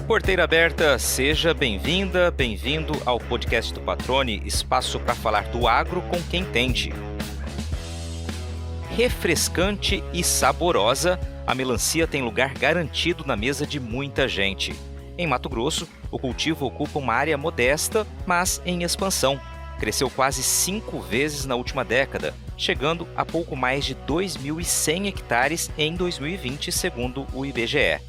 Porteira aberta, seja bem-vinda, bem-vindo ao podcast do Patrone, espaço para falar do agro com quem entende. Refrescante e saborosa, a melancia tem lugar garantido na mesa de muita gente. Em Mato Grosso, o cultivo ocupa uma área modesta, mas em expansão. Cresceu quase 5 vezes na última década, chegando a pouco mais de 2.100 hectares em 2020, segundo o IBGE.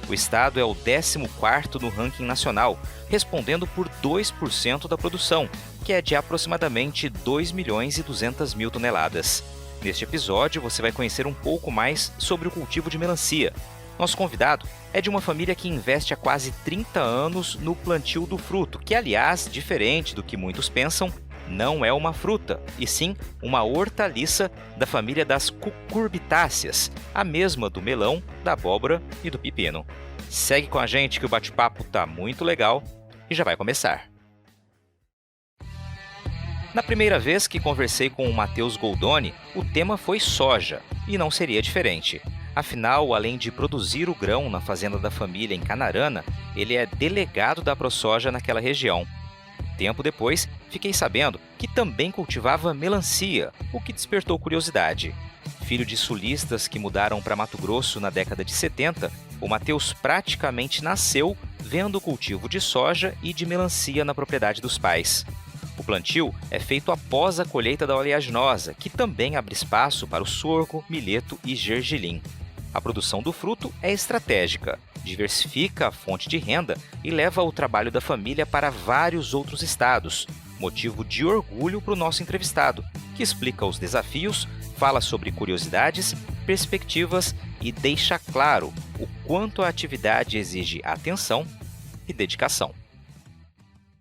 O estado é o 14º no ranking nacional, respondendo por 2% da produção, que é de aproximadamente 2.200.000 toneladas. Neste episódio, você vai conhecer um pouco mais sobre o cultivo de melancia. Nosso convidado é de uma família que investe há quase 30 anos no plantio do fruto, que, aliás, diferente do que muitos pensam, não é uma fruta, e sim uma hortaliça da família das cucurbitáceas, a mesma do melão, da abóbora e do pepino. Segue com a gente que o bate-papo tá muito legal e já vai começar. Na primeira vez que conversei com o Matheus Goldoni, o tema foi soja, e não seria diferente. Afinal, além de produzir o grão na fazenda da família em Canarana, ele é delegado da ProSoja naquela região. Tempo depois, fiquei sabendo que também cultivava melancia, o que despertou curiosidade. Filho de sulistas que mudaram para Mato Grosso na década de 70, o Matheus praticamente nasceu vendo o cultivo de soja e de melancia na propriedade dos pais. O plantio é feito após a colheita da oleaginosa, que também abre espaço para o sorgo, milheto e gergelim. A produção do fruto é estratégica, diversifica a fonte de renda e leva o trabalho da família para vários outros estados, motivo de orgulho para o nosso entrevistado, que explica os desafios, fala sobre curiosidades, perspectivas e deixa claro o quanto a atividade exige atenção e dedicação.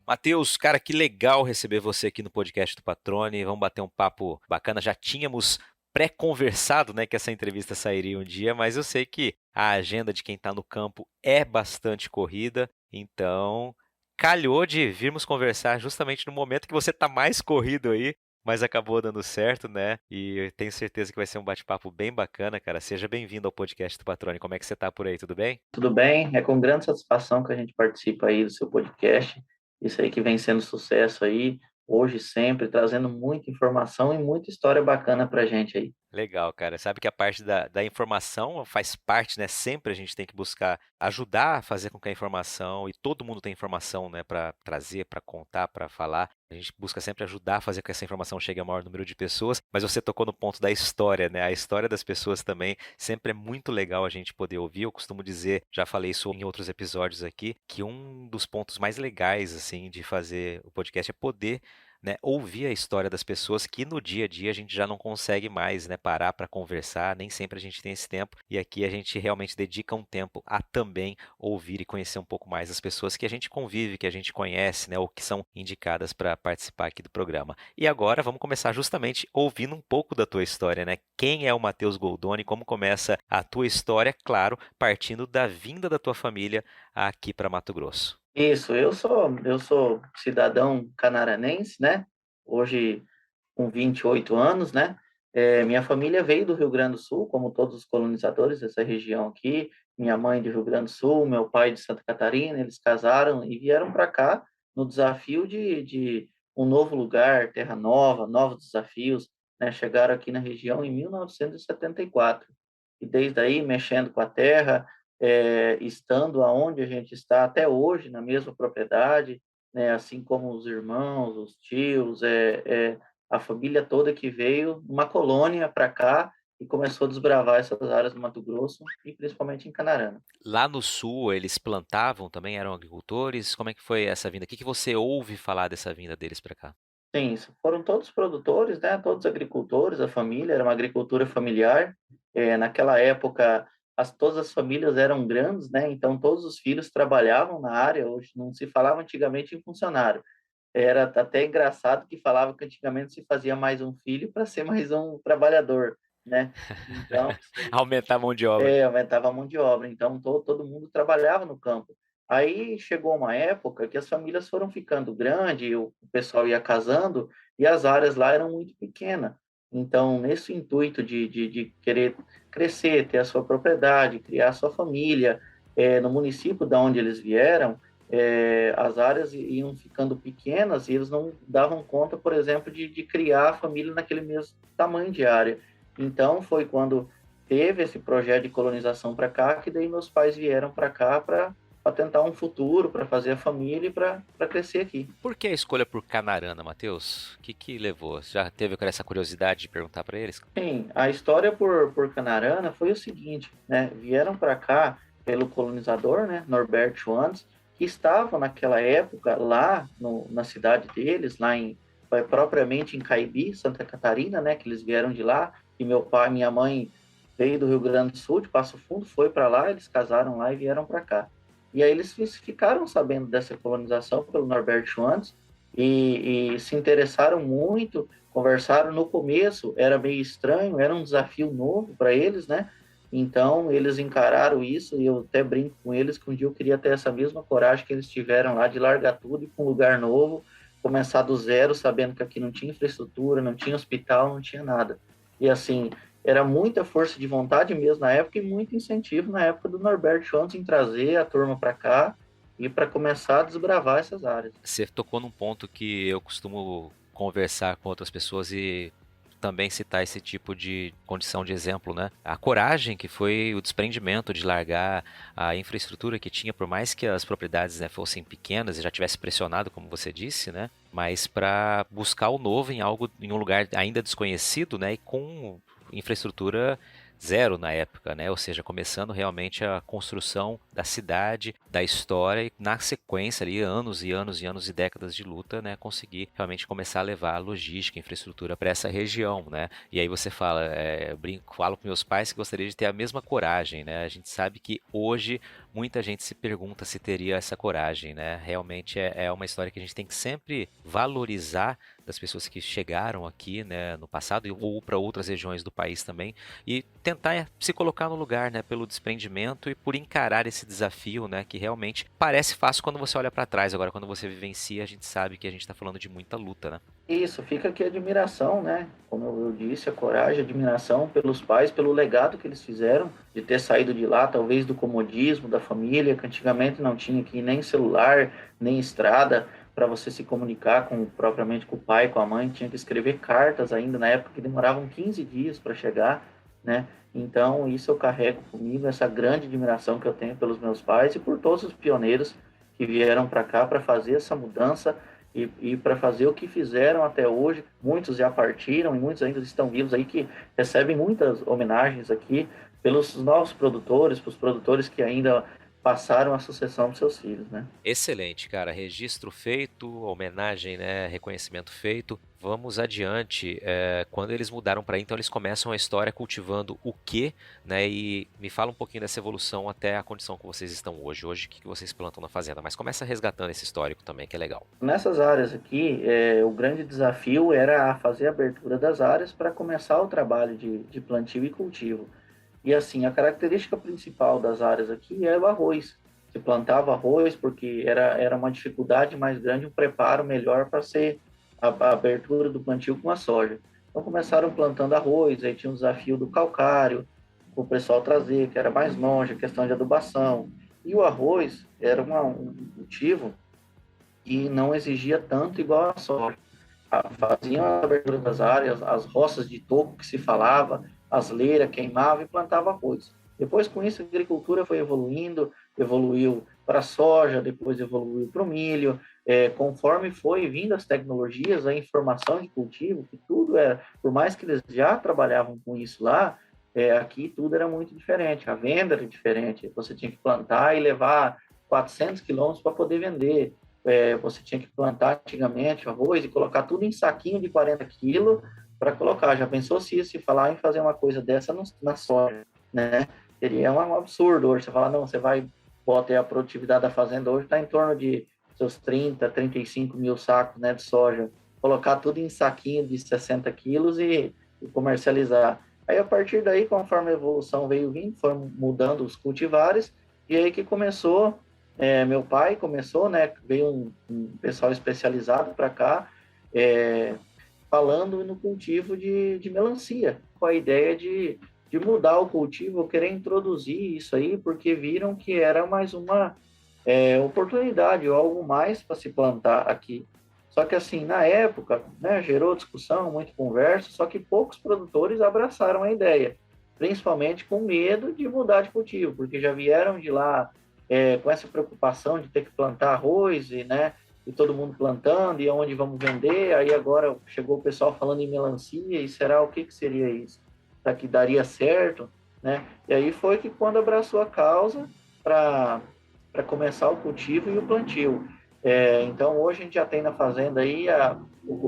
Matheus, cara, que legal receber você aqui no podcast do Patrone. Vamos bater um papo bacana. Já tínhamos pré-conversado, né, que essa entrevista sairia um dia, mas eu sei que a agenda de quem está no campo é bastante corrida, então calhou de virmos conversar justamente no momento que você está mais corrido aí, mas acabou dando certo, né? E eu tenho certeza que vai ser um bate-papo bem bacana, cara. Seja bem-vindo ao podcast do Patrone. Como é que você está por aí? Tudo bem? Tudo bem, é com grande satisfação que a gente participa aí do seu podcast, isso aí que vem sendo sucesso aí, hoje e sempre, trazendo muita informação e muita história bacana pra gente aí. Legal, cara. Sabe que a parte da informação faz parte, né? Sempre a gente tem que buscar ajudar a fazer com que a informação, e todo mundo tem informação, né, para trazer, para contar, para falar. A gente busca sempre ajudar a fazer com que essa informação chegue ao maior número de pessoas, mas você tocou no ponto da história, né? A história das pessoas também sempre é muito legal a gente poder ouvir. Eu costumo dizer, já falei isso em outros episódios aqui, que um dos pontos mais legais, assim, de fazer o podcast é poder, né, ouvir a história das pessoas que no dia a dia a gente já não consegue mais, né, parar para conversar, nem sempre a gente tem esse tempo, e aqui a gente realmente dedica um tempo a também ouvir e conhecer um pouco mais as pessoas que a gente convive, que a gente conhece, né, ou que são indicadas para participar aqui do programa. E agora vamos começar justamente ouvindo um pouco da tua história, né? Quem é o Matheus Goldoni, como começa a tua história, claro, partindo da vinda da tua família aqui para Mato Grosso. Isso, eu sou cidadão canaranense, né? Hoje com 28 anos, né? Minha família veio do Rio Grande do Sul, como todos os colonizadores dessa região aqui. Minha mãe do Rio Grande do Sul, meu pai de Santa Catarina, eles casaram e vieram para cá no desafio de um novo lugar, terra nova, novos desafios, né? Chegaram aqui na região em 1974 e desde aí mexendo com a terra, estando aonde a gente está até hoje, na mesma propriedade, né? Assim como os irmãos, os tios, a família toda que veio, uma colônia para cá e começou a desbravar essas áreas do Mato Grosso e principalmente em Canarana. Lá no sul, eles plantavam também, eram agricultores? Como é que foi essa vinda? O que que você ouve falar dessa vinda deles para cá? Sim, foram todos produtores, né? Todos agricultores, a família era uma agricultura familiar. Naquela época, todas as famílias eram grandes, né? Então todos os filhos trabalhavam na área. Hoje não se falava antigamente em funcionário. Era até engraçado que falava que antigamente se fazia mais um filho para ser mais um trabalhador, né? Então, Aumentar a mão de obra. aumentava a mão de obra. Então, todo mundo trabalhava no campo. Aí chegou uma época que as famílias foram ficando grandes, o pessoal ia casando e as áreas lá eram muito pequenas. Então, nesse intuito de querer crescer, ter a sua propriedade, criar a sua família, no município da onde eles vieram, as áreas iam ficando pequenas e eles não davam conta, por exemplo, de criar a família naquele mesmo tamanho de área. Então, foi quando teve esse projeto de colonização para cá, que daí meus pais vieram para cá para tentar um futuro, para fazer a família e para crescer aqui. Por que a escolha por Canarana, Matheus? O que levou? Você já teve essa curiosidade de perguntar para eles? Sim, a história por Canarana foi o seguinte, né? Vieram para cá pelo colonizador, né, Norbert Schwanz, que estava naquela época lá na cidade deles, propriamente em Caibi, Santa Catarina, né, que eles vieram de lá, e meu pai e minha mãe veio do Rio Grande do Sul, de Passo Fundo, foi para lá, eles casaram lá e vieram para cá. E aí eles ficaram sabendo dessa colonização pelo Norbert Schwanz e se interessaram muito, conversaram no começo, era meio estranho, era um desafio novo para eles, né? Então, eles encararam isso, e eu até brinco com eles que um dia eu queria ter essa mesma coragem que eles tiveram lá, de largar tudo e ir para um lugar novo, começar do zero, sabendo que aqui não tinha infraestrutura, não tinha hospital, não tinha nada. E assim, era muita força de vontade mesmo na época e muito incentivo na época do Norbert Schwanz em trazer a turma para cá e para começar a desbravar essas áreas. Você tocou num ponto que eu costumo conversar com outras pessoas e também citar esse tipo de condição de exemplo, né? A coragem que foi o desprendimento de largar a infraestrutura que tinha, por mais que as propriedades, né, fossem pequenas e já tivesse pressionado, como você disse, né? Mas para buscar o novo em um lugar ainda desconhecido, né? E com infraestrutura zero na época, né? Ou seja, começando realmente a construção da cidade, da história e na sequência ali anos e anos e anos e décadas de luta, né? Conseguir realmente começar a levar a logística, a infraestrutura para essa região, né? E aí você fala, brinco, falo com meus pais que gostaria de ter a mesma coragem, né? A gente sabe que hoje muita gente se pergunta se teria essa coragem, né? Realmente é uma história que a gente tem que sempre valorizar das pessoas que chegaram aqui, né, no passado ou para outras regiões do país também e tentar se colocar no lugar, né, pelo desprendimento e por encarar esse desafio, né, que realmente parece fácil quando você olha para trás. Agora, quando você vivencia, a gente sabe que a gente está falando de muita luta, né? Isso, fica aqui a admiração, né? Como eu disse, a coragem, a admiração pelos pais, pelo legado que eles fizeram, de ter saído de lá, talvez do comodismo da família, que antigamente não tinha aqui nem celular, nem estrada, para você se comunicar propriamente com o pai, com a mãe, tinha que escrever cartas ainda, na época que demoravam 15 dias para chegar, né? Então, isso eu carrego comigo, essa grande admiração que eu tenho pelos meus pais e por todos os pioneiros que vieram para cá para fazer essa mudança e para fazer o que fizeram até hoje. Muitos já partiram e muitos ainda estão vivos aí, que recebem muitas homenagens aqui pelos novos produtores, para os produtores que ainda passaram a sucessão dos seus filhos, né? Excelente, cara. Registro feito, homenagem, né? Reconhecimento feito. Vamos adiante. Quando eles mudaram para aí, então eles começam a história cultivando o quê, né? E me fala um pouquinho dessa evolução até a condição que vocês estão hoje. Hoje, o que vocês plantam na fazenda? Mas começa resgatando esse histórico também, que é legal. Nessas áreas aqui, o grande desafio era fazer a abertura das áreas para começar o trabalho de plantio e cultivo. E assim, a característica principal das áreas aqui é o arroz. Se plantava arroz porque era uma dificuldade mais grande, um preparo melhor para ser a abertura do plantio com a soja. Então começaram plantando arroz, aí tinha o desafio do calcário, o pessoal trazer, que era mais longe, a questão de adubação. E o arroz era um cultivo que não exigia tanto igual a soja. Faziam a abertura das áreas, as roças de toco que se falava, as leiras queimavam e plantava arroz. Depois, com isso, a agricultura foi evoluindo, evoluiu para a soja, depois evoluiu para o milho. Conforme foi vindo as tecnologias, a informação de cultivo, que tudo era, por mais que eles já trabalhavam com isso lá, aqui tudo era muito diferente. A venda era diferente. Você tinha que plantar e levar 400 quilômetros para poder vender. Você tinha que plantar antigamente arroz e colocar tudo em saquinho de 40 quilos para colocar. Já pensou se isso, se falar em fazer uma coisa dessa na soja, né? Seria um absurdo hoje. Você fala, não, você vai botar a produtividade da fazenda hoje está em torno de seus 30, 35 mil sacos, né, de soja. Colocar tudo em saquinho de 60 quilos e comercializar. Aí, a partir daí, conforme a evolução veio vindo, foram mudando os cultivares, e aí que começou meu pai começou, né? Veio um pessoal especializado para cá, falando no cultivo de melancia, com a ideia de mudar o cultivo, querer introduzir isso aí, porque viram que era mais uma oportunidade ou algo mais para se plantar aqui. Só que assim, na época, né, gerou discussão, muita conversa, só que poucos produtores abraçaram a ideia, principalmente com medo de mudar de cultivo, porque já vieram de lá com essa preocupação de ter que plantar arroz e todo mundo plantando, e aonde vamos vender, aí agora chegou o pessoal falando em melancia, e será o que seria isso? Será que daria certo? Né? E aí foi que quando abraçou a causa para começar o cultivo e o plantio. Então, hoje a gente já tem na fazenda aí,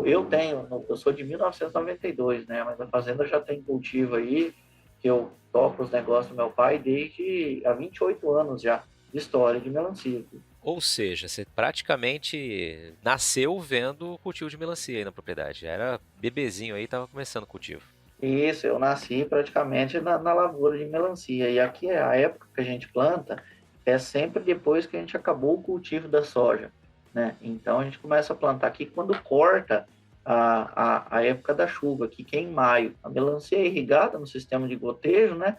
eu sou de 1992, né? Mas a fazenda já tem cultivo aí, que eu toco os negócios do meu pai desde há 28 anos já, de história de melancia. Ou seja, você praticamente nasceu vendo o cultivo de melancia aí na propriedade. Era bebezinho aí, tava começando o cultivo. Isso, eu nasci praticamente na lavoura de melancia. E aqui é a época que a gente planta, é sempre depois que a gente acabou o cultivo da soja, né? Então a gente começa a plantar aqui quando corta a época da chuva, aqui que é em maio. A melancia é irrigada no sistema de gotejo, né?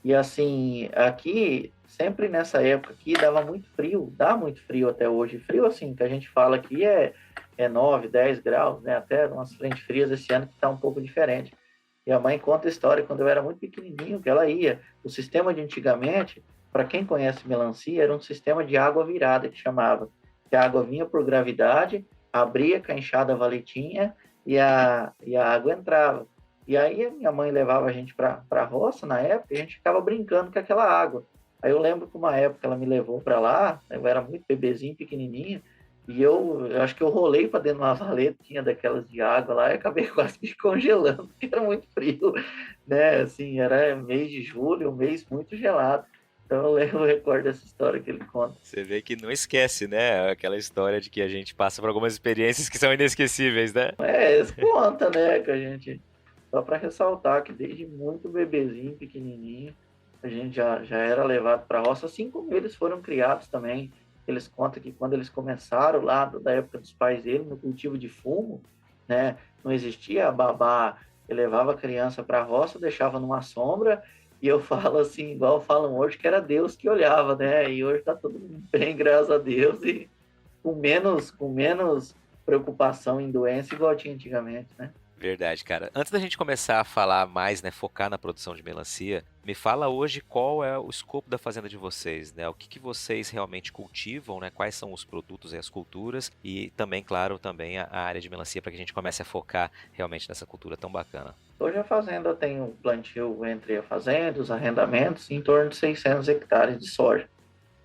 E assim, aqui, sempre nessa época aqui, dava muito frio, dá muito frio até hoje. Frio assim, que a gente fala aqui é 9, 10 graus, né? Até umas frentes frias esse ano que está um pouco diferente. E a mãe conta a história, quando eu era muito pequenininho, que ela ia. O sistema de antigamente, para quem conhece melancia, era um sistema de água virada, que chamava. Que a água vinha por gravidade, abria com a enxada valetinha e a água entrava. E aí a minha mãe levava a gente para a roça, na época, e a gente ficava brincando com aquela água. Aí eu lembro que uma época ela me levou para lá, eu era muito bebezinho, pequenininho, e eu acho que eu rolei para dentro de uma valetinha daquelas de água lá e acabei quase me congelando, porque era muito frio, né? Assim, era mês de julho, um mês muito gelado. Então eu recordo dessa história que ele conta. Você vê que não esquece, né? Aquela história de que a gente passa por algumas experiências que são inesquecíveis, né? Conta, né? Que a gente, só para ressaltar que desde muito bebezinho, pequenininho, a gente já era levado para a roça, assim como eles foram criados também. Eles contam que quando eles começaram lá, da época dos pais dele, no cultivo de fumo, né, não existia a babá, ele levava a criança para a roça, deixava numa sombra, e eu falo assim, igual falam hoje, que era Deus que olhava, né, e hoje está todo mundo bem, graças a Deus, e com menos preocupação em doença, igual tinha antigamente, né. Verdade, cara. Antes da gente começar a falar mais, né, focar na produção de melancia, me fala hoje qual é o escopo da fazenda de vocês, né? O que vocês realmente cultivam, né? Quais são os produtos e as culturas e também, claro, também a área de melancia para que a gente comece a focar realmente nessa cultura tão bacana. Hoje a fazenda tem um plantio entre a fazenda, os arrendamentos, em torno de 600 hectares de soja.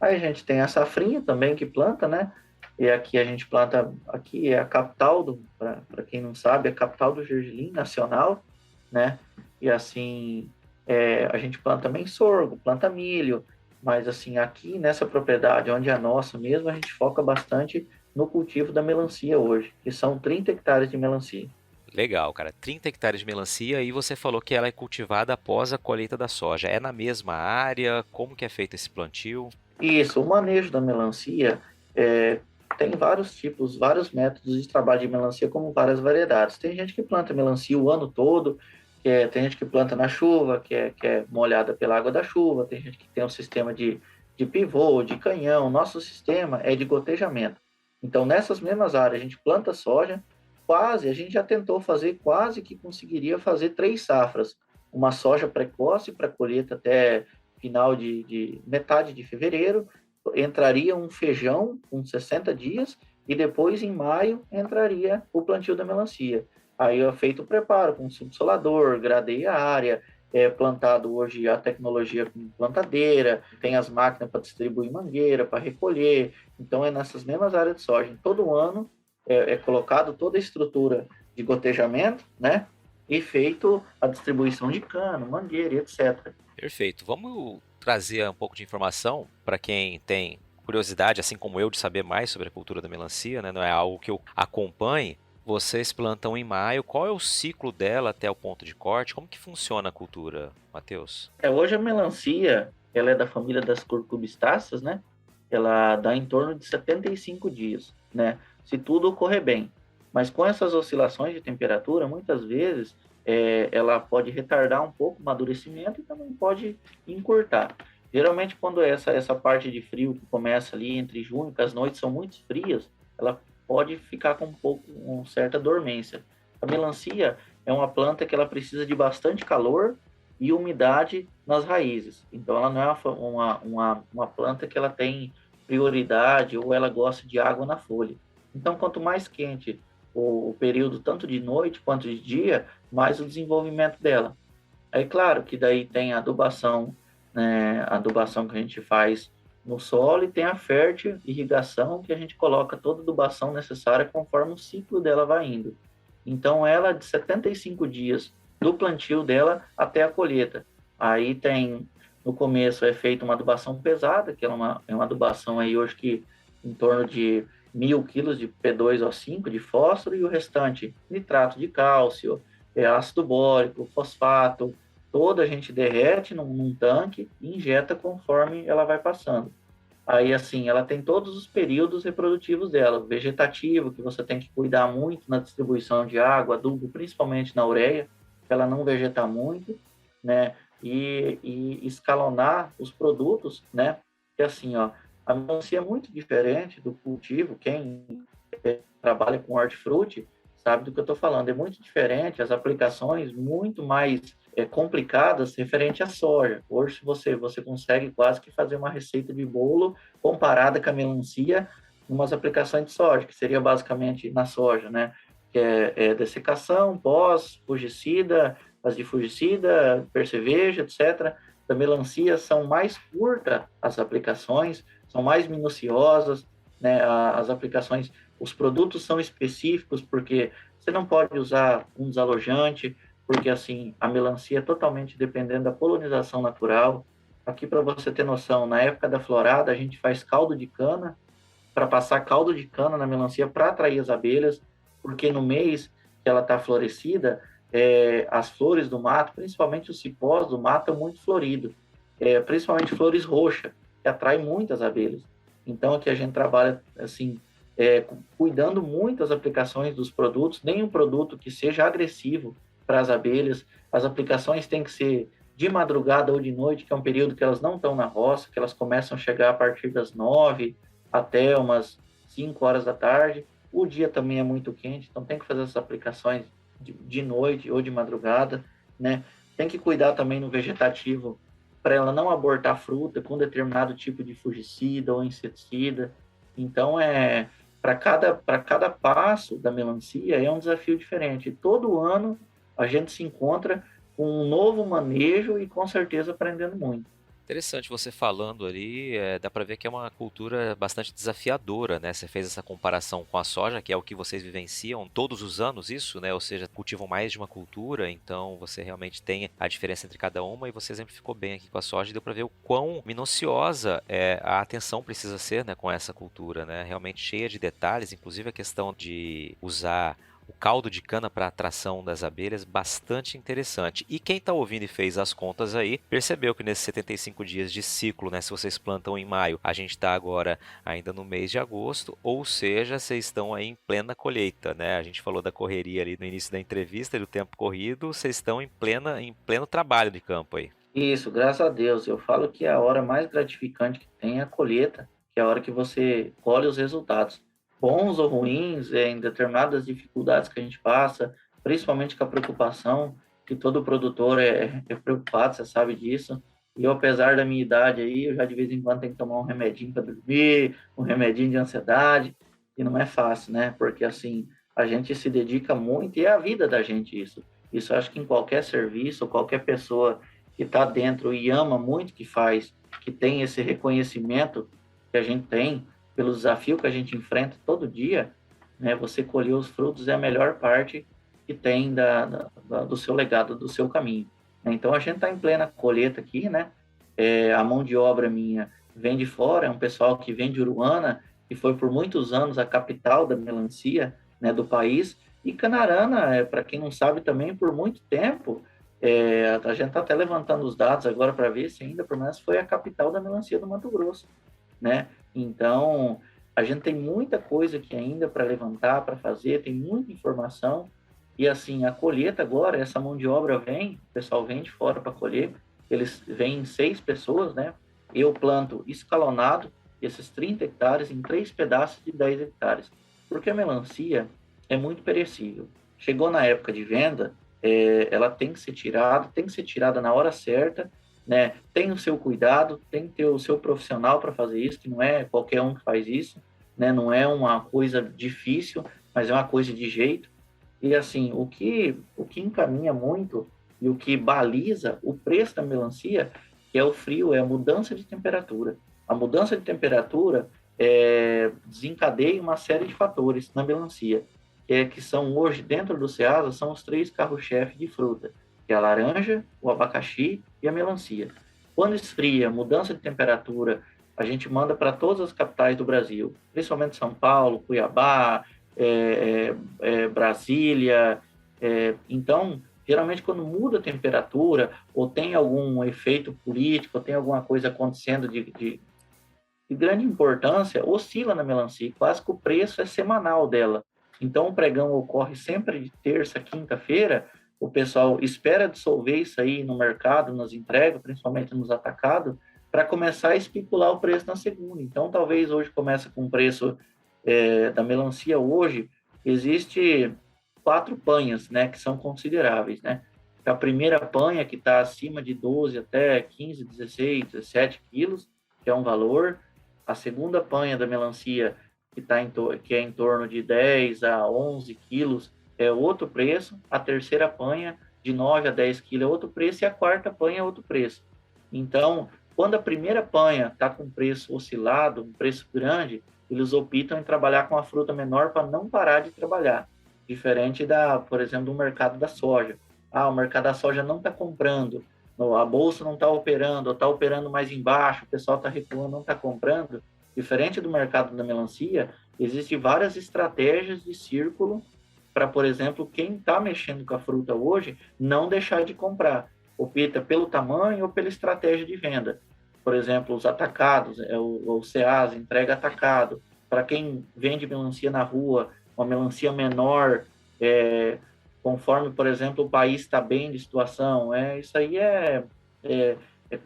Aí a gente tem a safrinha também que planta, né? E aqui a gente planta, aqui é a capital para quem não sabe, é a capital do gergelim nacional, né? E assim, a gente planta também sorgo, planta milho, mas assim, aqui nessa propriedade, onde é a nossa mesmo, a gente foca bastante no cultivo da melancia hoje, que são 30 hectares de melancia. Legal, cara. 30 hectares de melancia e você falou que ela é cultivada após a colheita da soja. É na mesma área? Como que é feito esse plantio? Isso, o manejo da melancia tem vários tipos, vários métodos de trabalho de melancia, como várias variedades. Tem gente que planta melancia o ano todo, tem gente que planta na chuva, que é molhada pela água da chuva, tem gente que tem um sistema de pivô, de canhão. Nosso sistema é de gotejamento. Então, nessas mesmas áreas, a gente planta soja, a gente já tentou fazer, quase que conseguiria fazer 3 safras. Uma soja precoce para colheita até final de metade de fevereiro, entraria um feijão com 60 dias e depois, em maio, entraria o plantio da melancia. Aí é feito o preparo com subsolador, gradeia a área, é plantado hoje a tecnologia com plantadeira, tem as máquinas para distribuir mangueira, para recolher. Então, é nessas mesmas áreas de soja. Todo ano é colocado toda a estrutura de gotejamento, né? E feito a distribuição de cano, mangueira, etc. Perfeito. Vamos trazer um pouco de informação para quem tem curiosidade, assim como eu, de saber mais sobre a cultura da melancia, né? Não é algo que eu acompanhe. Vocês plantam em maio. Qual é o ciclo dela até o ponto de corte? Como que funciona a cultura, Matheus? Hoje a melancia, ela é da família das cucurbitacées, né? Ela dá em torno de 75 dias, né? Se tudo ocorrer bem. Mas com essas oscilações de temperatura, muitas vezes ela pode retardar um pouco o amadurecimento e também pode encurtar. Geralmente, quando essa parte de frio que começa ali entre junho, que as noites são muito frias, ela pode ficar com uma certa dormência. A melancia é uma planta que ela precisa de bastante calor e umidade nas raízes. Então, ela não é uma planta que ela tem prioridade ou ela gosta de água na folha. Então, quanto mais quente o período, tanto de noite quanto de dia, mais o desenvolvimento dela. Aí, claro que daí tem a adubação, né, a adubação que a gente faz no solo, e tem a fértil irrigação, que a gente coloca toda a adubação necessária conforme o ciclo dela vai indo. Então, ela de 75 dias do plantio dela até a colheita. Aí tem, no começo é feita uma adubação pesada, que é uma adubação aí hoje que em torno de 1.000 quilos de P2O5 de fósforo, e o restante nitrato de cálcio, ácido bórico, fosfato, toda a gente derrete num tanque e injeta conforme ela vai passando. Aí, assim, ela tem todos os períodos reprodutivos dela. Vegetativo, que você tem que cuidar muito na distribuição de água, adubo, principalmente na ureia, para ela não vegetar muito, né? E escalonar os produtos, né? Que assim, ó, a melancia é muito diferente do cultivo. Quem trabalha com hortifruti sabe do que eu estou falando. É muito diferente, as aplicações muito mais complicadas referente à soja. Hoje você consegue quase que fazer uma receita de bolo comparada com a melancia em umas aplicações de soja, que seria basicamente na soja, né? Que é dessecação, pós, fungicida, as de fungicida, percevejo, etc. Da melancia são mais curtas as aplicações, são mais minuciosas, né? As aplicações, os produtos são específicos, porque você não pode usar um desalojante, porque assim, a melancia é totalmente dependendo da polinização natural. Aqui, para você ter noção, na época da florada, a gente faz caldo de cana, para passar caldo de cana na melancia para atrair as abelhas, porque no mês que ela está florescida, as flores do mato, principalmente os cipós do mato, estão muito floridos, principalmente flores roxas, que atraem muitas abelhas. Então, aqui a gente trabalha assim, cuidando muito das aplicações dos produtos, nenhum produto que seja agressivo para as abelhas. As aplicações têm que ser de madrugada ou de noite, que é um período que elas não estão na roça, que elas começam a chegar a partir das 9 até umas 5 horas da tarde. O dia também é muito quente, então tem que fazer essas aplicações de noite ou de madrugada, né? Tem que cuidar também no vegetativo para ela não abortar fruta com determinado tipo de fungicida ou inseticida. Então, para cada passo da melancia é um desafio diferente. Todo ano a gente se encontra com um novo manejo e com certeza aprendendo muito. Interessante você falando ali, dá para ver que é uma cultura bastante desafiadora, né? Você fez essa comparação com a soja, que é o que vocês vivenciam todos os anos, isso, né? Ou seja, cultivam mais de uma cultura, então você realmente tem a diferença entre cada uma, e você exemplificou bem aqui com a soja, e deu para ver o quão minuciosa a atenção precisa ser, né, com essa cultura, né? Realmente cheia de detalhes, inclusive a questão de usar o caldo de cana para atração das abelhas, bastante interessante. E quem está ouvindo e fez as contas aí, percebeu que nesses 75 dias de ciclo, né, se vocês plantam em maio, a gente está agora ainda no mês de agosto, ou seja, vocês estão aí em plena colheita, né? A gente falou da correria ali no início da entrevista, do tempo corrido, vocês estão em pleno trabalho de campo aí. Isso, graças a Deus. Eu falo que a hora mais gratificante que tem é a colheita, que é a hora que você colhe os resultados, bons ou ruins, em determinadas dificuldades que a gente passa, principalmente com a preocupação, que todo produtor é preocupado, você sabe disso. E eu, apesar da minha idade aí, eu já de vez em quando tenho que tomar um remedinho para dormir, um remedinho de ansiedade, e não é fácil, né? Porque assim, a gente se dedica muito e é a vida da gente isso. Isso eu acho que em qualquer serviço, qualquer pessoa que está dentro e ama muito o que faz, que tem esse reconhecimento que a gente tem pelo desafio que a gente enfrenta todo dia, né? Você colher os frutos é a melhor parte que tem do seu legado, do seu caminho. Então a gente está em plena colheita aqui, né? A mão de obra minha vem de fora, é um pessoal que vem de Uruana, que foi por muitos anos a capital da melancia, né, do país. E Canarana, para quem não sabe também, por muito tempo, a gente está até levantando os dados agora para ver se ainda, por mais, foi a capital da melancia do Mato Grosso, né? Então, a gente tem muita coisa aqui ainda para levantar, para fazer, tem muita informação, E assim, a colheita agora, essa mão de obra vem, o pessoal vem de fora para colher, eles vêm 6 pessoas, né? Eu planto escalonado esses 30 hectares em 3 pedaços de 10 hectares, porque a melancia é muito perecível. Chegou na época de venda, ela tem que ser tirada na hora certa, né? Tem o seu cuidado, tem que ter o seu profissional para fazer isso, que não é qualquer um que faz isso, né? Não é uma coisa difícil, mas é uma coisa de jeito. E assim, o que encaminha muito e o que baliza o preço da melancia, que é o frio, é a mudança de temperatura. A mudança de temperatura desencadeia uma série de fatores na melancia, que são hoje, dentro do Ceasa, são os 3 carros-chefe de fruta, que é a laranja, o abacaxi e a melancia. Quando esfria, mudança de temperatura, a gente manda para todas as capitais do Brasil, principalmente São Paulo, Cuiabá, Brasília. Então, geralmente, quando muda a temperatura, ou tem algum efeito político, ou tem alguma coisa acontecendo de grande importância, oscila na melancia, quase que o preço é semanal dela. Então, o pregão ocorre sempre de terça, quinta-feira, o pessoal espera dissolver isso aí no mercado, nas entregas, principalmente nos atacados, para começar a especular o preço na segunda. Então, talvez hoje comece com o preço da melancia hoje, existe 4 panhas, né, que são consideráveis, né? A primeira panha, que está acima de 12 até 15, 16, 17 quilos, que é um valor. A segunda panha da melancia, que é em torno de 10 a 11 quilos, é outro preço. A terceira panha, de 9 a 10 quilos, é outro preço. E a quarta panha é outro preço. Então, quando a primeira panha está com preço oscilado, um preço grande, eles optam em trabalhar com a fruta menor para não parar de trabalhar. Diferente por exemplo, do mercado da soja. O mercado da soja não está comprando, a bolsa não está operando, ou está operando mais embaixo, o pessoal está recuando, não está comprando. Diferente do mercado da melancia, existem várias estratégias de círculo para, por exemplo, quem está mexendo com a fruta hoje, não deixar de comprar. Opta pelo tamanho ou pela estratégia de venda. Por exemplo, os atacados, o Ceasa entrega atacado. Para quem vende melancia na rua, uma melancia menor, conforme, por exemplo, o país está bem de situação, isso aí é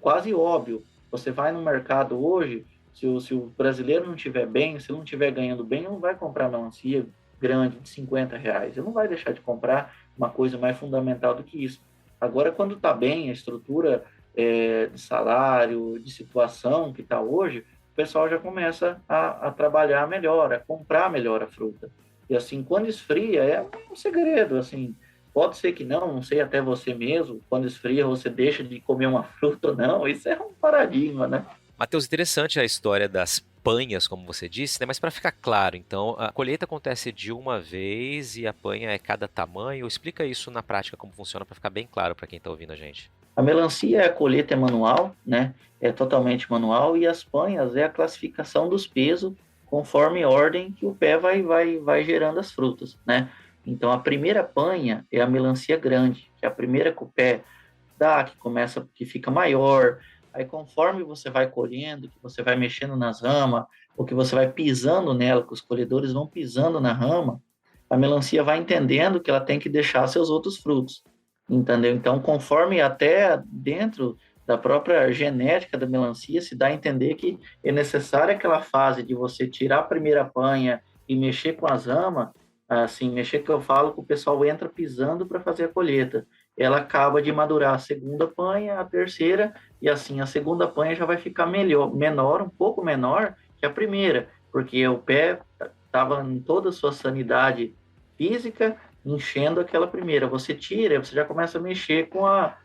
quase óbvio. Você vai no mercado hoje, se o brasileiro não estiver bem, se não estiver ganhando bem, não vai comprar melancia grande de R$ 50. Ele não vai deixar de comprar uma coisa mais fundamental do que isso. Agora, quando está bem, a estrutura de salário, de situação que está hoje, o pessoal já começa a trabalhar melhor, a comprar melhor a fruta. E assim, quando esfria, é um segredo, assim, pode ser que não sei até você mesmo, quando esfria você deixa de comer uma fruta ou não, isso é um paradigma, né? Matheus, interessante a história das panhas, como você disse, né? Mas para ficar claro, então, a colheita acontece de uma vez e a panha é cada tamanho. Explica isso na prática, como funciona, para ficar bem claro para quem está ouvindo a gente. A melancia, a colheita é manual, né? É totalmente manual, e as panhas é a classificação dos pesos conforme a ordem que o pé vai gerando as frutas, né? Então, a primeira panha é a melancia grande, que é a primeira que o pé dá, que fica maior. Aí, conforme você vai colhendo, que você vai mexendo nas ramas, ou que você vai pisando nela, que os colhedores vão pisando na rama, a melancia vai entendendo que ela tem que deixar seus outros frutos, entendeu? Então, conforme até dentro da própria genética da melancia, se dá a entender que é necessária aquela fase de você tirar a primeira panha e mexer com as ramas, assim, mexer que eu falo que o pessoal entra pisando para fazer a colheita. Ela acaba de madurar a segunda panha, a terceira, e assim, a segunda panha já vai ficar menor, um pouco menor que a primeira, porque o pé estava em toda a sua sanidade física, enchendo aquela primeira. Você tira, você já começa a mexer com a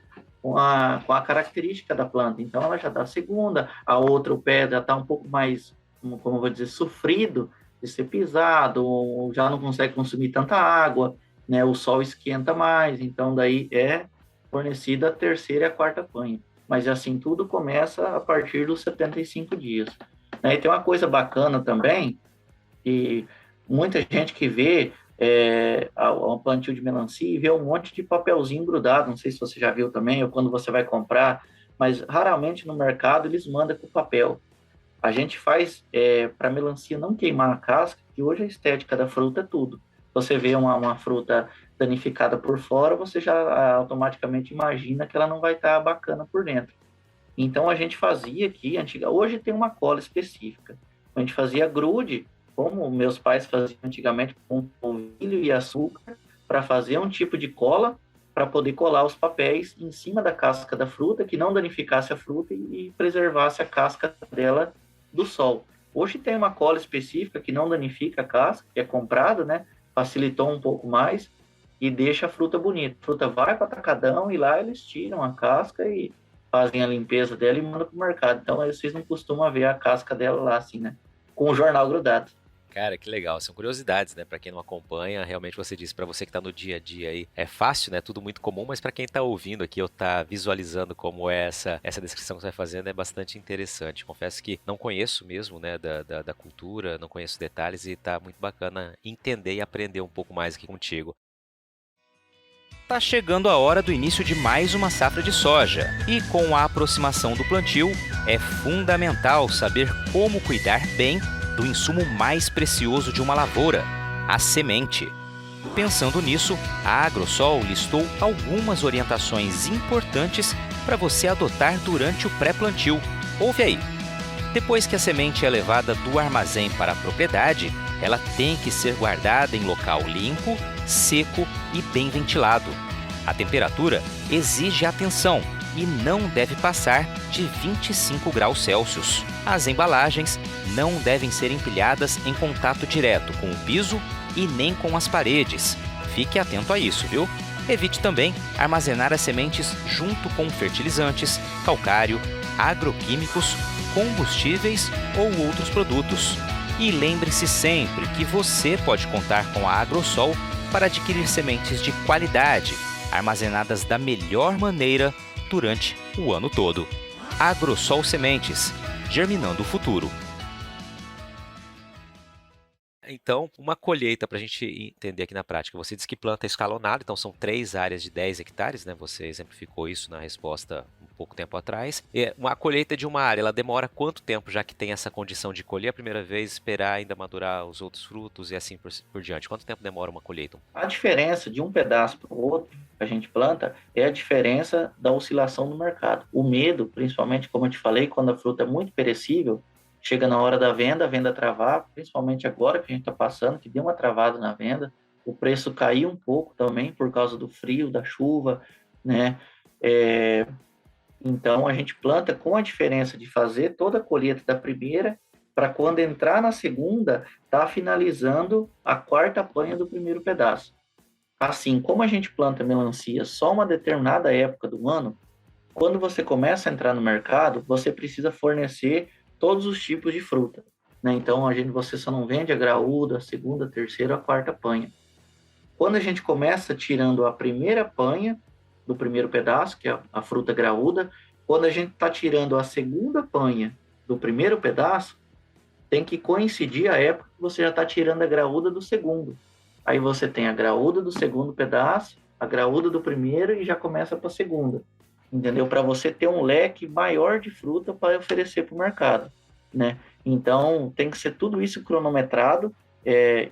característica da planta. Então, ela já dá a segunda, a outra, o pé já está um pouco mais, como eu vou dizer, sofrido de ser pisado, ou já não consegue consumir tanta água, né? O sol esquenta mais, então daí é fornecida a terceira e a quarta panha. Mas assim, tudo começa a partir dos 75 dias. Né? E tem uma coisa bacana também, que muita gente que vê um plantio de melancia e vê um monte de papelzinho grudado, não sei se você já viu também, ou quando você vai comprar, mas raramente no mercado eles mandam com papel. A gente faz para melancia não queimar a casca, que hoje a estética da fruta é tudo. Você vê uma fruta danificada por fora, você já automaticamente imagina que ela não vai estar bacana por dentro. Então a gente fazia aqui, hoje tem uma cola específica. A gente fazia grude, como meus pais faziam antigamente, com polvilho e açúcar, para fazer um tipo de cola, para poder colar os papéis em cima da casca da fruta, que não danificasse a fruta e preservasse a casca dela do sol. Hoje tem uma cola específica que não danifica a casca, que é comprada, né? Facilitou um pouco mais e deixa a fruta bonita. A fruta vai para o atacadão e lá eles tiram a casca e fazem a limpeza dela e mandam para o mercado. Então, vocês não costumam ver a casca dela lá, assim, né? Com o jornal grudado. Cara, que legal. São curiosidades, né? Pra quem não acompanha, realmente você disse, pra você que tá no dia a dia aí, é fácil, né? Tudo muito comum, mas pra quem tá ouvindo aqui ou tá visualizando como é essa descrição que você vai fazendo, é bastante interessante. Confesso que não conheço mesmo, né, da cultura, não conheço detalhes e tá muito bacana entender e aprender um pouco mais aqui contigo. Tá chegando a hora do início de mais uma safra de soja, e com a aproximação do plantio, é fundamental saber como cuidar bem do insumo mais precioso de uma lavoura, a semente. Pensando nisso, a Agrosol listou algumas orientações importantes para você adotar durante o pré-plantio. Ouve aí! Depois que a semente é levada do armazém para a propriedade, ela tem que ser guardada em local limpo, seco e bem ventilado. A temperatura exige atenção e não deve passar de 25 graus Celsius. As embalagens não devem ser empilhadas em contato direto com o piso e nem com as paredes. Fique atento a isso, viu? Evite também armazenar as sementes junto com fertilizantes, calcário, agroquímicos, combustíveis ou outros produtos. E lembre-se sempre que você pode contar com a Agrosol para adquirir sementes de qualidade, armazenadas da melhor maneira durante o ano todo. Agrosol Sementes, germinando o futuro. Então, uma colheita para a gente entender aqui na prática. Você disse que planta escalonado, então são 3 áreas de 10 hectares, né? Você exemplificou isso na resposta um pouco tempo atrás. Uma colheita de uma área, ela demora quanto tempo, já que tem essa condição de colher a primeira vez, esperar ainda madurar os outros frutos e assim por diante? Quanto tempo demora uma colheita? A diferença de um pedaço para o outro que a gente planta é a diferença da oscilação do mercado. O medo, principalmente, como eu te falei, quando a fruta é muito perecível, chega na hora da venda, a venda travar, principalmente agora que a gente está passando, que deu uma travada na venda, o preço caiu um pouco também por causa do frio, da chuva, né? Então, a gente planta com a diferença de fazer toda a colheita da primeira, para quando entrar na segunda, tá finalizando a quarta panha do primeiro pedaço. Assim, como a gente planta melancia só uma determinada época do ano, quando você começa a entrar no mercado, você precisa fornecer todos os tipos de fruta, né? Então, você só não vende a graúda, a segunda, a terceira, a quarta panha. Quando a gente começa tirando a primeira panha do primeiro pedaço, que é a fruta graúda, quando a gente está tirando a segunda panha do primeiro pedaço, tem que coincidir a época que você já está tirando a graúda do segundo. Aí você tem a graúda do segundo pedaço, a graúda do primeiro e já começa para a segunda. Entendeu? Para você ter um leque maior de fruta para oferecer para o mercado, né? Então, tem que ser tudo isso cronometrado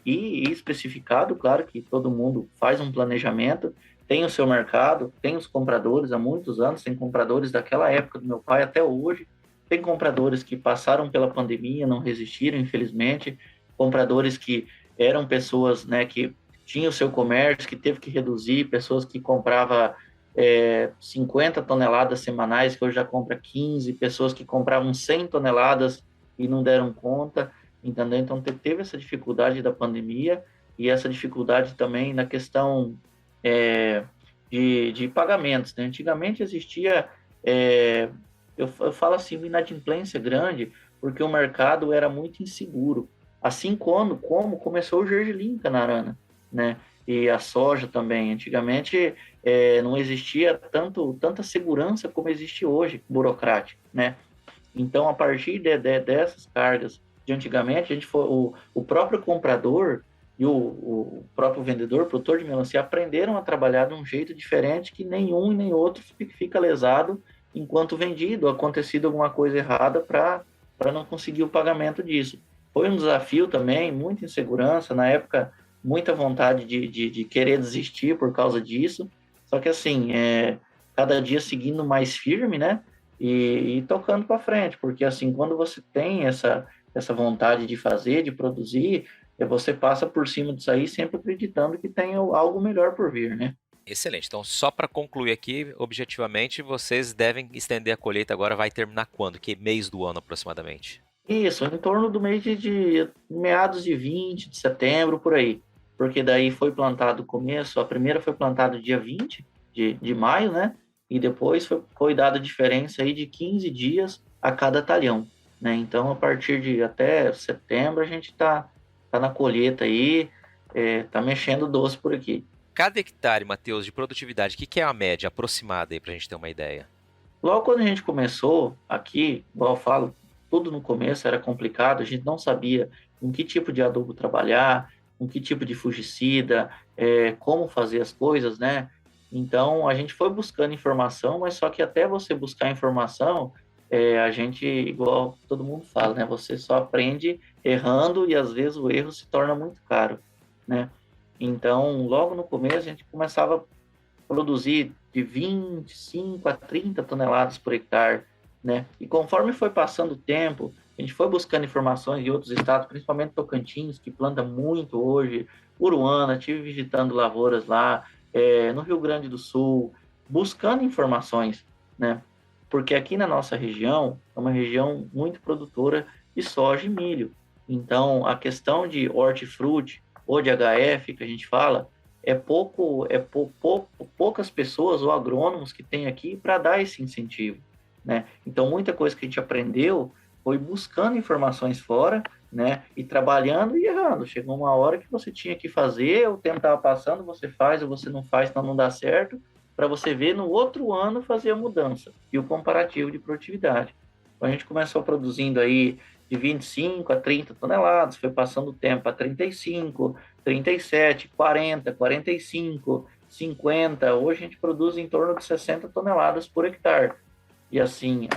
e especificado. Claro que todo mundo faz um planejamento, tem o seu mercado, tem os compradores há muitos anos, tem compradores daquela época do meu pai até hoje, tem compradores que passaram pela pandemia, não resistiram, infelizmente, compradores que eram pessoas, né, que tinham o seu comércio, que teve que reduzir, pessoas que compravam 50 toneladas semanais, que hoje já compra 15, pessoas que compravam 100 toneladas e não deram conta, entendeu? Então, teve essa dificuldade da pandemia e essa dificuldade também na questão de pagamentos, né? Antigamente existia, eu falo assim, uma inadimplência grande, porque o mercado era muito inseguro. Assim como começou o gergelim em Canarana, né? E a soja também. Antigamente não existia tanta segurança como existe hoje, burocrática, né? Então, a partir dessas cargas de antigamente, o próprio comprador e o próprio vendedor, produtor de melancia, aprenderam a trabalhar de um jeito diferente que nenhum e nem outro fica lesado enquanto vendido, acontecido alguma coisa errada para não conseguir o pagamento disso. Foi um desafio também, muita insegurança. Na época, muita vontade de querer desistir por causa disso, só que assim, cada dia seguindo mais firme, né? E tocando para frente, porque assim, quando você tem essa vontade de fazer, de produzir, você passa por cima disso aí sempre acreditando que tem algo melhor por vir, né? Excelente. Então, só para concluir aqui, objetivamente, vocês devem estender a colheita agora, vai terminar quando? Que mês do ano aproximadamente? Isso, em torno do mês de meados de 20 de setembro, por aí. Porque daí foi plantado o começo, a primeira foi plantada dia 20 de maio, né? E depois foi dada a diferença aí de 15 dias a cada talhão, né? Então, a partir de até setembro, a gente tá na colheita aí, tá mexendo doce por aqui. Cada hectare, Matheus, de produtividade, o que é a média aproximada aí para a gente ter uma ideia? Logo quando a gente começou aqui, igual eu falo, tudo no começo era complicado, a gente não sabia com que tipo de adubo trabalhar, com que tipo de fungicida, como fazer as coisas, né? Então a gente foi buscando informação, mas só que até você buscar informação, a gente, igual todo mundo fala, né? Você só aprende errando e às vezes o erro se torna muito caro, né? Então, logo no começo, a gente começava produzir de 25 a 30 toneladas por hectare, né? E conforme foi passando o tempo, a gente foi buscando informações de outros estados, principalmente Tocantins, que planta muito hoje, Uruana, tive visitando lavouras lá, no Rio Grande do Sul, buscando informações, né? Porque aqui na nossa região, é uma região muito produtora de soja e milho. Então, a questão de hortifruti ou de HF, que a gente fala, poucas pessoas ou agrônomos que tem aqui para dar esse incentivo, né? Então, muita coisa que a gente aprendeu foi buscando informações fora, né? E trabalhando e errando. Chegou uma hora que você tinha que fazer, o tempo estava passando, você faz ou você não faz, então não dá certo, para você ver no outro ano fazer a mudança e o comparativo de produtividade. Então, a gente começou produzindo aí de 25 a 30 toneladas, foi passando o tempo a 35, 37, 40, 45, 50. Hoje a gente produz em torno de 60 toneladas por hectare. E assim,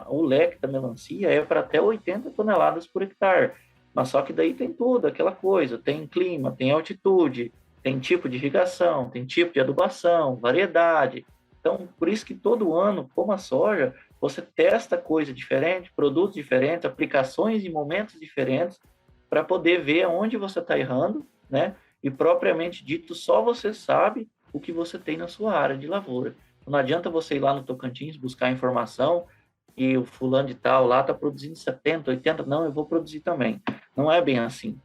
o leque da melancia é para até 80 toneladas por hectare. Mas só que daí tem tudo, aquela coisa, tem clima, tem altitude, tem tipo de irrigação, tem tipo de adubação, variedade. Então, por isso que todo ano, como a soja, você testa coisa diferente, produtos diferentes, aplicações em momentos diferentes, para poder ver onde você está errando, né? E propriamente dito, só você sabe o que você tem na sua área de lavoura. Não adianta você ir lá no Tocantins buscar informação e o fulano de tal lá está produzindo 70, 80, não, eu vou produzir também. Não é bem assim.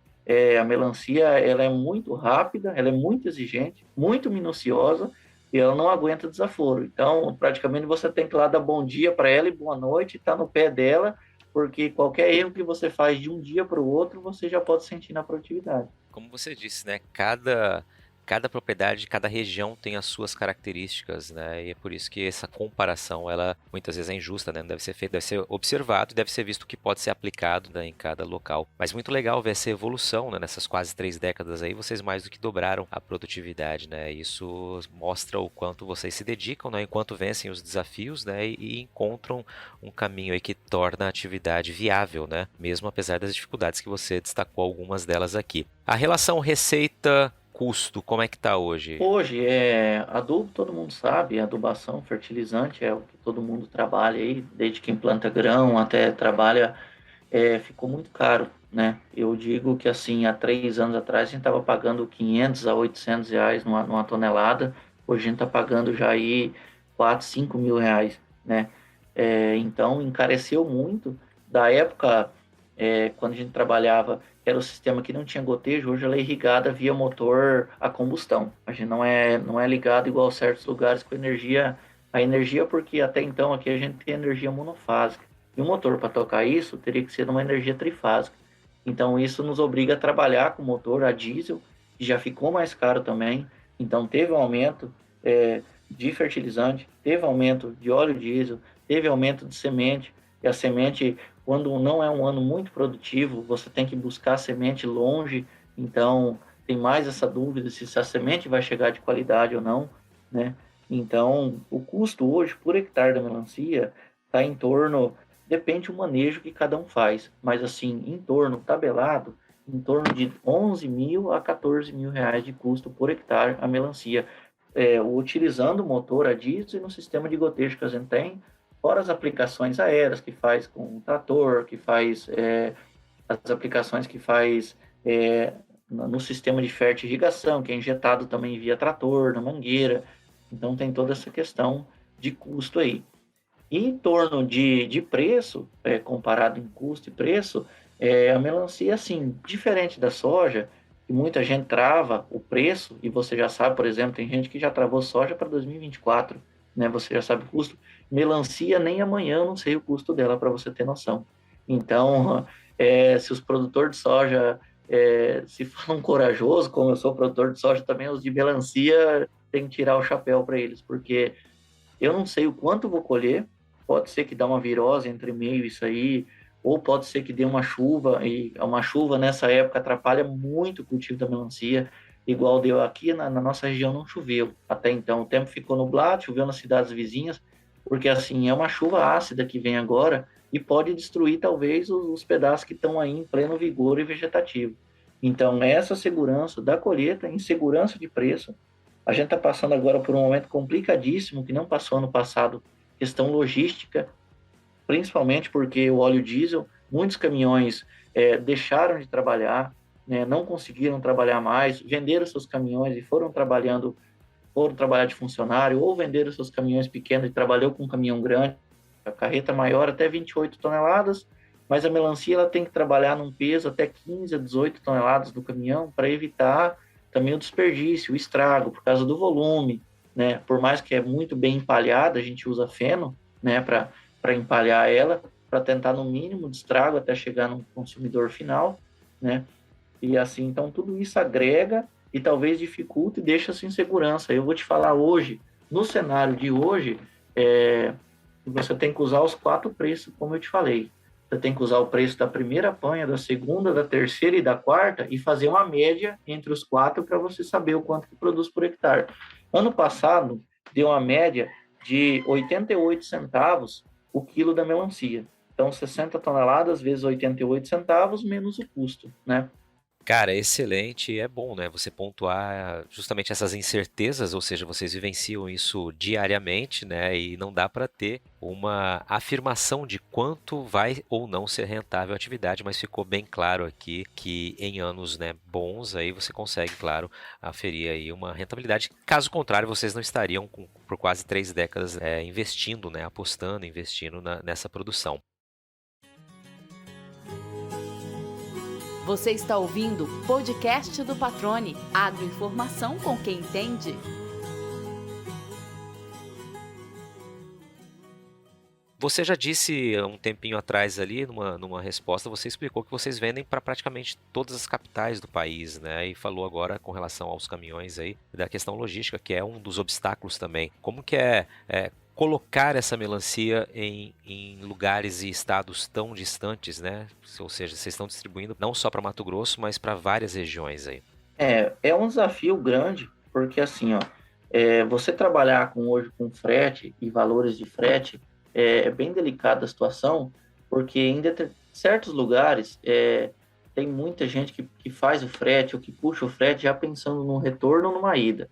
A melancia, ela é muito rápida, ela é muito exigente, muito minuciosa e ela não aguenta desaforo. Então, praticamente você tem que ir lá dar bom dia para ela e boa noite, estar no pé dela, porque qualquer erro que você faz de um dia para o outro, você já pode sentir na produtividade. Como você disse, né? Cada propriedade, cada região tem as suas características, né? E é por isso que essa comparação, ela muitas vezes é injusta, né? Não deve ser feito, deve ser observado e deve ser visto o que pode ser aplicado, né, em cada local. Mas muito legal ver essa evolução, né? Nessas quase 3 décadas aí, vocês mais do que dobraram a produtividade, né? Isso mostra o quanto vocês se dedicam, né? Enquanto vencem os desafios, né? E encontram um caminho aí que torna a atividade viável, né? Mesmo apesar das dificuldades que você destacou algumas delas aqui. A relação receita custo, como é que tá hoje? Hoje, adubo, todo mundo sabe, adubação, fertilizante é o que todo mundo trabalha aí, desde quem planta grão até trabalha, ficou muito caro, né? Eu digo que assim, há 3 anos atrás a gente estava pagando 500 a 800 reais numa tonelada, hoje a gente está pagando já aí 4, 5 mil reais, né? Então, encareceu muito. Da época, quando a gente trabalhava, era o sistema que não tinha gotejo, hoje ela é irrigada via motor a combustão. A gente não é ligado igual a certos lugares com energia, a energia porque até então aqui a gente tem energia monofásica. E o motor para tocar isso teria que ser uma energia trifásica. Então isso nos obriga a trabalhar com motor a diesel, que já ficou mais caro também. Então teve um aumento de fertilizante, teve aumento de óleo diesel, teve aumento de semente, e a semente, quando não é um ano muito produtivo, você tem que buscar semente longe, então tem mais essa dúvida se a semente vai chegar de qualidade ou não, né? Então, o custo hoje por hectare da melancia está em torno, depende do manejo que cada um faz, mas assim, em torno, tabelado, em torno de 11 mil a 14 mil reais de custo por hectare a melancia, utilizando o motor a diesel e no sistema de gotejo que a gente tem, fora as aplicações aéreas que faz com o trator, que faz as aplicações que faz no sistema de fertirrigação, que é injetado também via trator, na mangueira. Então tem toda essa questão de custo aí. E em torno de preço, comparado em custo e preço, a melancia, assim, diferente da soja, que muita gente trava o preço, e você já sabe, por exemplo, tem gente que já travou soja para 2024, né? Você já sabe o custo. Melancia, nem amanhã eu não sei o custo dela, para você ter noção. Então, se os produtores de soja se falam corajosos, como eu sou produtor de soja também, os de melancia tem que tirar o chapéu para eles, porque eu não sei o quanto vou colher, pode ser que dê uma virose entre meio isso aí, ou pode ser que dê uma chuva, e uma chuva nessa época atrapalha muito o cultivo da melancia, igual deu aqui na nossa região, não choveu até então, o tempo ficou nublado, choveu nas cidades vizinhas, porque assim, é uma chuva ácida que vem agora e pode destruir talvez os pedaços que estão aí em pleno vigor e vegetativo. Então, essa segurança da colheita, insegurança de preço, a gente está passando agora por um momento complicadíssimo que não passou ano passado, questão logística, principalmente porque o óleo diesel, muitos caminhões deixaram de trabalhar, né, não conseguiram trabalhar mais, venderam seus caminhões e foram trabalhar de funcionário, ou venderam seus caminhões pequenos e trabalhou com um caminhão grande, a carreta maior até 28 toneladas, mas a melancia ela tem que trabalhar num peso até 15 a 18 toneladas do caminhão para evitar também o desperdício, o estrago, por causa do volume, né? Por mais que é muito bem empalhada, a gente usa feno, né, para empalhar ela, para tentar no mínimo de estrago até chegar no consumidor final, né? E assim, então tudo isso agrega e talvez dificulta e deixa essa insegurança. Eu vou te falar hoje, no cenário de hoje, você tem que usar os 4 preços, como eu te falei. Você tem que usar o preço da primeira panha, da segunda, da terceira e da quarta e fazer uma média entre os 4 para você saber o quanto que produz por hectare. Ano passado, deu uma média de 88 centavos o quilo da melancia. Então, 60 toneladas vezes 88 centavos menos o custo, né? Cara, excelente. É bom, né? Você pontuar justamente essas incertezas, ou seja, vocês vivenciam isso diariamente, né? E não dá para ter uma afirmação de quanto vai ou não ser rentável a atividade, mas ficou bem claro aqui que em anos, né, bons aí você consegue, claro, aferir aí uma rentabilidade. Caso contrário, vocês não estariam por quase 3 décadas investindo, né? Apostando, investindo nessa produção. Você está ouvindo o podcast do Patrone, agroinformação com quem entende. Você já disse um tempinho atrás ali, numa resposta, você explicou que vocês vendem para praticamente todas as capitais do país, né? E falou agora com relação aos caminhões aí, da questão logística, que é um dos obstáculos também. Como que é colocar essa melancia em lugares e estados tão distantes, né? Ou seja, vocês estão distribuindo não só para Mato Grosso, mas para várias regiões aí. É um desafio grande, porque assim, ó, você trabalhar hoje com frete e valores de frete é bem delicada a situação, porque em certos lugares tem muita gente que faz o frete ou que puxa o frete já pensando num retorno ou numa ida.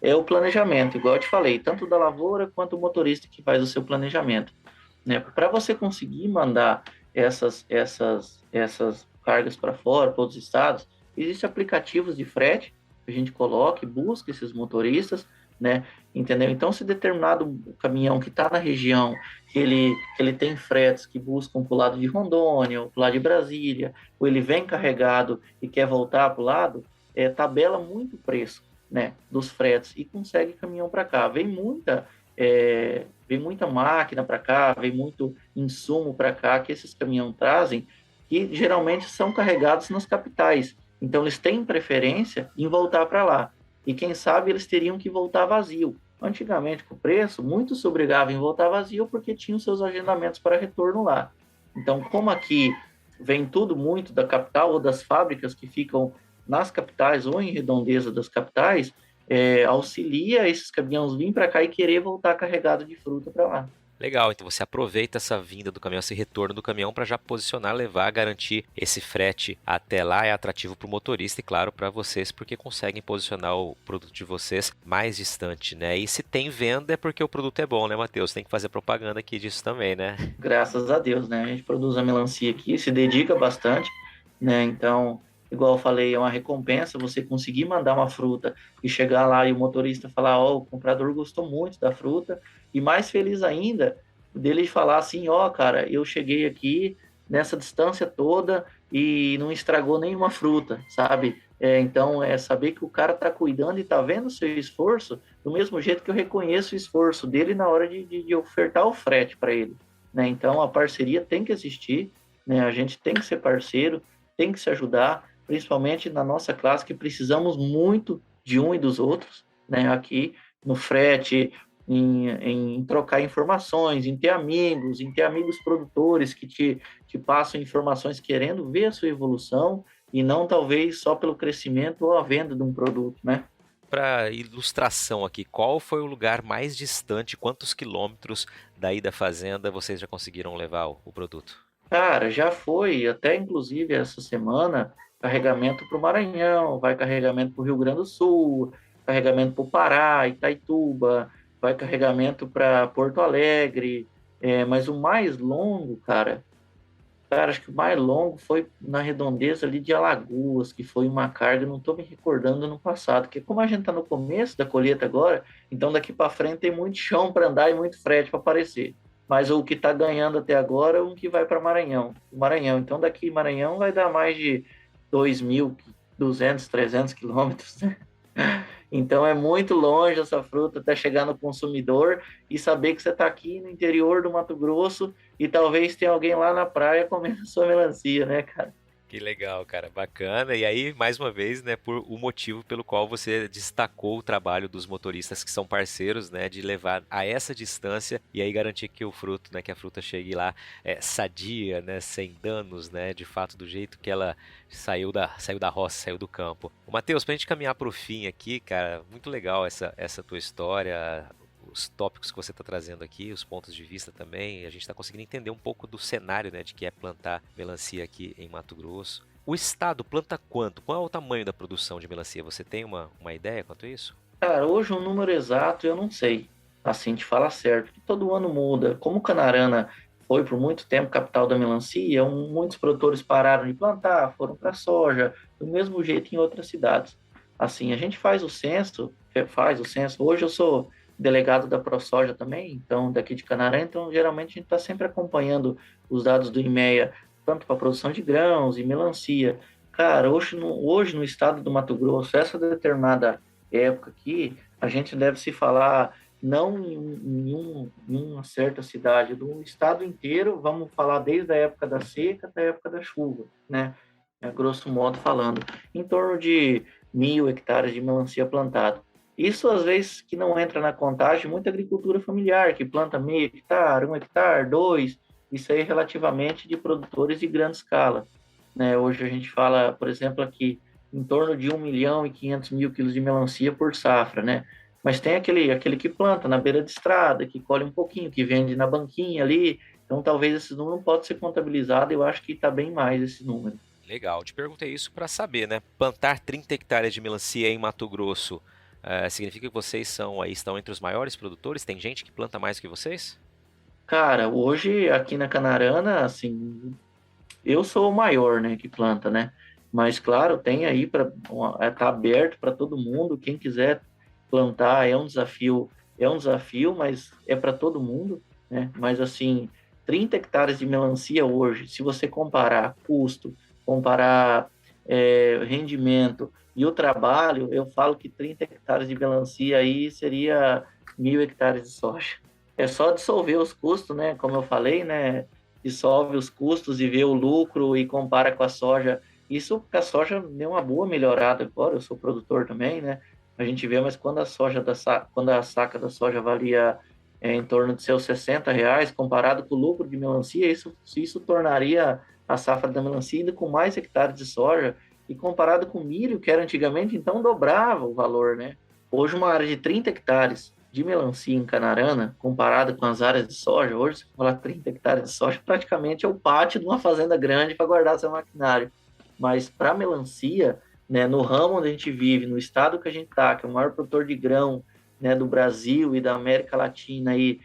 É o planejamento, igual eu te falei, tanto da lavoura quanto o motorista que faz o seu planejamento, né? Para você conseguir mandar essas cargas para fora, para outros estados, existem aplicativos de frete que a gente coloca e busca esses motoristas, né? Entendeu? Então, se determinado caminhão que está na região, que ele tem fretes que buscam para o lado de Rondônia, ou para o lado de Brasília, ou ele vem carregado e quer voltar para o lado, tabela muito o preço, né, dos fretes e consegue caminhão para cá. Vem muita máquina para cá, vem muito insumo para cá que esses caminhões trazem, que geralmente são carregados nas capitais. Então, eles têm preferência em voltar para lá. E quem sabe eles teriam que voltar vazio. Antigamente, com o preço, muitos se obrigavam em voltar vazio porque tinham seus agendamentos para retorno lá. Então, como aqui vem tudo muito da capital ou das fábricas que ficam nas capitais ou em redondeza das capitais, auxilia esses caminhões vir para cá e querer voltar carregado de fruta para lá. Legal, então você aproveita essa vinda do caminhão, esse retorno do caminhão para já posicionar, levar, garantir esse frete até lá. É atrativo para o motorista e, claro, para vocês, porque conseguem posicionar o produto de vocês mais distante, né? E se tem venda é porque o produto é bom, né, Matheus? Tem que fazer propaganda aqui disso também, né? Graças a Deus, né? A gente produz a melancia aqui, se dedica bastante, né? Então, igual eu falei, é uma recompensa você conseguir mandar uma fruta e chegar lá e o motorista falar, ó, o comprador gostou muito da fruta, e mais feliz ainda dele falar assim, ó, cara, eu cheguei aqui nessa distância toda e não estragou nenhuma fruta, sabe? Então, é saber que o cara tá cuidando e tá vendo o seu esforço do mesmo jeito que eu reconheço o esforço dele na hora de ofertar o frete para ele, né? Então, a parceria tem que existir, né? A gente tem que ser parceiro, tem que se ajudar, principalmente na nossa classe, que precisamos muito de um e dos outros, né? Aqui no frete, em trocar informações, em ter amigos produtores que te passam informações querendo ver a sua evolução e não talvez só pelo crescimento ou a venda de um produto, né? Para ilustração aqui, qual foi o lugar mais distante, quantos quilômetros daí da fazenda vocês já conseguiram levar o produto? Cara, já foi, até inclusive essa semana, carregamento para o Maranhão, vai carregamento para o Rio Grande do Sul, carregamento para o Pará, Itaituba, vai carregamento para Porto Alegre, mas o mais longo, cara, acho que o mais longo foi na redondeza ali de Alagoas, que foi uma carga, não estou me recordando no passado, porque como a gente está no começo da colheita agora, então daqui para frente tem muito chão para andar e muito frete para aparecer. Mas o que está ganhando até agora é um que vai para Maranhão. Então daqui Maranhão vai dar mais de 2.200, 300 quilômetros, né? Então é muito longe essa fruta até chegar no consumidor e saber que você está aqui no interior do Mato Grosso e talvez tenha alguém lá na praia comendo sua melancia, né, cara? Que legal, cara, bacana. E aí, mais uma vez, né, por o motivo pelo qual você destacou o trabalho dos motoristas que são parceiros, né, de levar a essa distância e aí garantir que o fruto, né, que a fruta chegue lá sadia, né, sem danos, né, de fato do jeito que ela saiu da roça, saiu do campo. O Matheus, pra gente caminhar pro fim aqui, cara, muito legal essa tua história. Os tópicos que você está trazendo aqui, os pontos de vista também, a gente está conseguindo entender um pouco do cenário, né, de que é plantar melancia aqui em Mato Grosso. O estado planta quanto? Qual é o tamanho da produção de melancia? Você tem uma ideia quanto a isso? Cara, hoje um número exato eu não sei, assim, te falar certo, que todo ano muda. Como Canarana foi por muito tempo capital da melancia, muitos produtores pararam de plantar, foram para soja, do mesmo jeito em outras cidades. Assim, a gente faz o censo, hoje eu sou delegado da ProSoja também, então daqui de Canaré, então geralmente a gente está sempre acompanhando os dados do IMEA, tanto para produção de grãos e melancia. Cara, hoje no estado do Mato Grosso, essa determinada época aqui, a gente deve se falar não em uma certa cidade, do estado inteiro, vamos falar desde a época da seca até a época da chuva, né? Grosso modo falando, em torno de 1.000 hectares de melancia plantado. Isso, às vezes, que não entra na contagem, muita agricultura familiar, que planta meio hectare, 1 hectare, 2, isso aí é relativamente de produtores de grande escala, né? Hoje a gente fala, por exemplo, aqui, em torno de 1.500.000 quilos de melancia por safra, né? Mas tem aquele que planta na beira de estrada, que colhe um pouquinho, que vende na banquinha ali, então talvez esse número não pode ser contabilizado, eu acho que está bem mais esse número. Legal, te perguntei isso para saber, né? Plantar 30 hectares de melancia em Mato Grosso significa que vocês estão entre os maiores produtores? Tem gente que planta mais que vocês? Cara, hoje aqui na Canarana, assim, eu sou o maior, né, que planta, né? Mas claro, tem aí tá aberto para todo mundo, quem quiser plantar é um desafio, mas é para todo mundo, né? Mas assim, 30 hectares de melancia hoje, se você comparar custo, comparar rendimento e o trabalho, eu falo que 30 hectares de melancia aí seria 1.000 hectares de soja. É só dissolver os custos, né? Como eu falei, né? Dissolve os custos e vê o lucro e compara com a soja. Isso porque a soja deu uma boa melhorada agora, eu sou produtor também, né? A gente vê, mas quando a saca da soja valia em torno de seus R$60, comparado com o lucro de melancia, isso tornaria a safra da melancia ainda com mais hectares de soja, e comparado com milho, que era antigamente, então dobrava o valor, né? Hoje, uma área de 30 hectares de melancia em Canarana, comparada com as áreas de soja, hoje, se falar 30 hectares de soja, praticamente é o pátio de uma fazenda grande para guardar seu maquinário. Mas para melancia, né, no ramo onde a gente vive, no estado que a gente está, que é o maior produtor de grão, né, do Brasil e da América Latina, aí,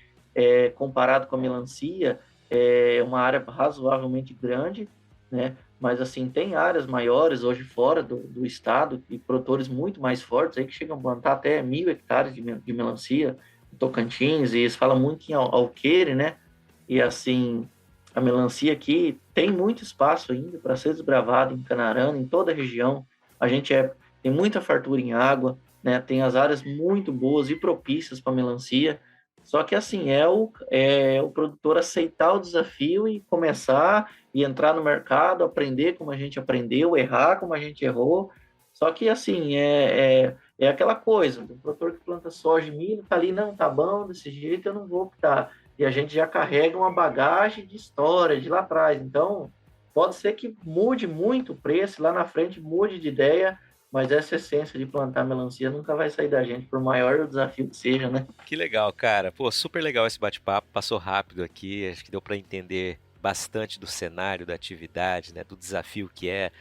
comparado com a melancia, é uma área razoavelmente grande, né? Mas, assim, tem áreas maiores hoje fora do estado e produtores muito mais fortes aí que chegam a plantar até 1.000 hectares de melancia, Tocantins, e eles falam muito em alqueire, né? E, assim, a melancia aqui tem muito espaço ainda para ser desbravado em Canarana, em toda a região. A gente tem muita fartura em água, né? Tem as áreas muito boas e propícias para melancia. Só que, assim, é o produtor aceitar o desafio e começar e entrar no mercado, aprender como a gente aprendeu, errar como a gente errou. Só que, assim, é aquela coisa, o produtor que planta soja e milho tá ali, não, tá bom, desse jeito eu não vou optar. E a gente já carrega uma bagagem de história de lá atrás. Então, pode ser que mude muito o preço, lá na frente mude de ideia, mas essa essência de plantar melancia nunca vai sair da gente, por maior o desafio que seja, né? Que legal, cara. Pô, super legal esse bate-papo. Passou rápido aqui. Acho que deu para entender bastante do cenário, da atividade, né? Do desafio que é,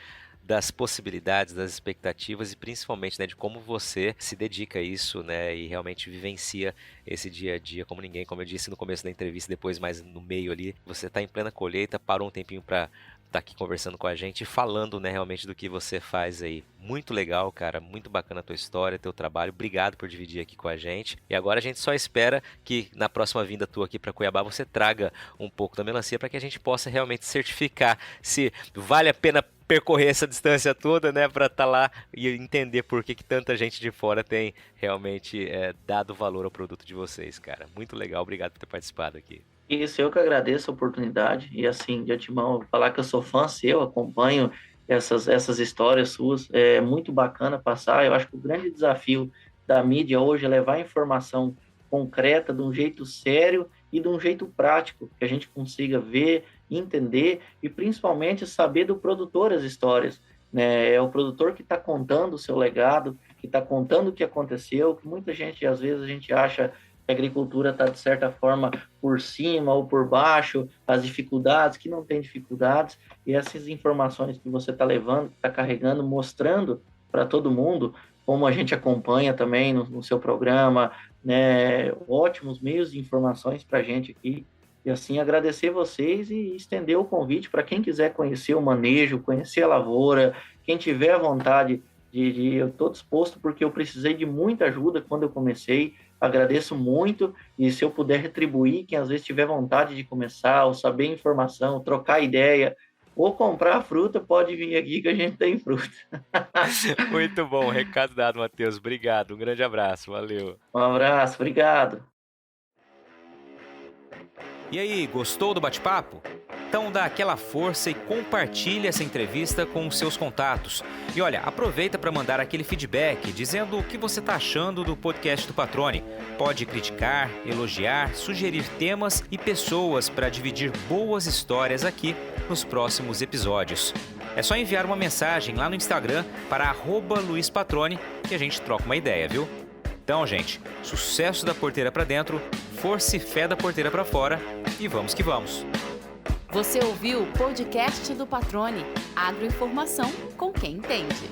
das possibilidades, das expectativas e principalmente, né, de como você se dedica a isso, né, e realmente vivencia esse dia a dia como ninguém. Como eu disse no começo da entrevista, depois mais no meio ali, você está em plena colheita, parou um tempinho para estar aqui conversando com a gente e falando, né, realmente do que você faz aí. Muito legal, cara, muito bacana a tua história, teu trabalho. Obrigado por dividir aqui com a gente. E agora a gente só espera que na próxima vinda tua aqui para Cuiabá você traga um pouco da melancia para que a gente possa realmente certificar se vale a pena percorrer essa distância toda, né, para estar lá e entender por que tanta gente de fora tem realmente dado valor ao produto de vocês, cara. Muito legal, obrigado por ter participado aqui. Isso, eu que agradeço a oportunidade e, assim, de antemão, falar que eu sou fã seu, acompanho essas histórias suas, é muito bacana passar. Eu acho que o grande desafio da mídia hoje é levar a informação concreta de um jeito sério e de um jeito prático, que a gente consiga ver, entender e principalmente saber do produtor as histórias, né? É o produtor que está contando o seu legado, que está contando o que aconteceu, que muita gente, às vezes, a gente acha que a agricultura está, de certa forma, por cima ou por baixo, as dificuldades, que não tem dificuldades, e essas informações que você está levando, que está carregando, mostrando para todo mundo, como a gente acompanha também no seu programa, né, ótimos meios de informações para a gente aqui. E, assim, agradecer vocês e estender o convite para quem quiser conhecer o manejo, conhecer a lavoura, quem tiver a vontade eu estou disposto, porque eu precisei de muita ajuda quando eu comecei. Agradeço muito, e se eu puder retribuir, quem às vezes tiver vontade de começar, ou saber informação, trocar ideia, ou comprar fruta, pode vir aqui que a gente tem fruta. Muito bom, recado dado, Matheus. Obrigado, um grande abraço, valeu. Um abraço, obrigado. E aí, gostou do bate-papo? Então dá aquela força e compartilha essa entrevista com os seus contatos. E olha, aproveita para mandar aquele feedback dizendo o que você está achando do podcast do Patrone. Pode criticar, elogiar, sugerir temas e pessoas para dividir boas histórias aqui nos próximos episódios. É só enviar uma mensagem lá no Instagram para @luispatrone que a gente troca uma ideia, viu? Então, gente, sucesso da porteira para dentro, força e fé da porteira para fora e vamos que vamos! Você ouviu o podcast do Patrone, agroinformação com quem entende.